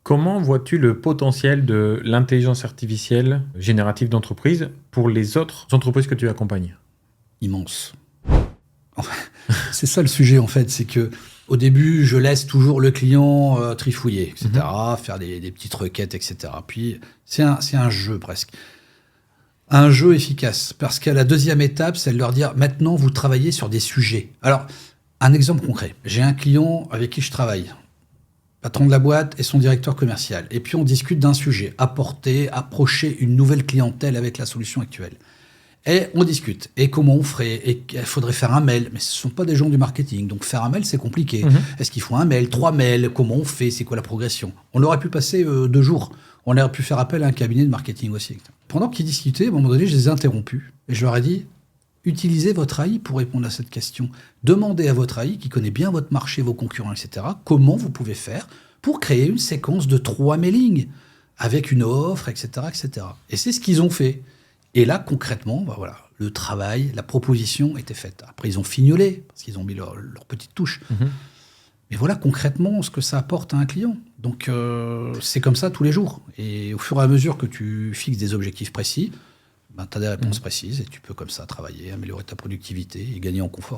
Comment vois-tu le potentiel de l'intelligence artificielle générative d'entreprise pour les autres entreprises que tu accompagnes? Immense. C'est ça le sujet en fait, c'est que au début, je laisse toujours le client trifouiller, etc., faire des petites requêtes, etc. Puis c'est un jeu presque. Un jeu efficace, parce qu'à la deuxième étape, c'est de leur dire maintenant vous travaillez sur des sujets. Alors, un exemple concret. J'ai un client avec qui je travaille, patron de la boîte et son directeur commercial. Et puis on discute d'un sujet, approcher une nouvelle clientèle avec la solution actuelle. Et on discute. Et comment on ferait? Et il faudrait faire un mail. Mais ce ne sont pas des gens du marketing. Donc faire un mail, c'est compliqué. Est-ce qu'il faut un mail, 3 mails? Comment on fait? C'est quoi la progression? On aurait pu passer 2 jours. On aurait pu faire appel à un cabinet de marketing aussi. Pendant qu'ils discutaient, à un moment donné, je les ai interrompus. Et je leur ai dit, utilisez votre AI pour répondre à cette question. Demandez à votre AI, qui connaît bien votre marché, vos concurrents, etc., comment vous pouvez faire pour créer une séquence de 3 mailings avec une offre, etc., etc. Et c'est ce qu'ils ont fait. Et là, concrètement, voilà, le travail, la proposition était faite. Après, ils ont fignolé, parce qu'ils ont mis leur petite touche. Mais voilà concrètement ce que ça apporte à un client. Donc, c'est comme ça tous les jours. Et au fur et à mesure que tu fixes des objectifs précis, tu as des réponses précises et tu peux comme ça travailler, améliorer ta productivité et gagner en confort.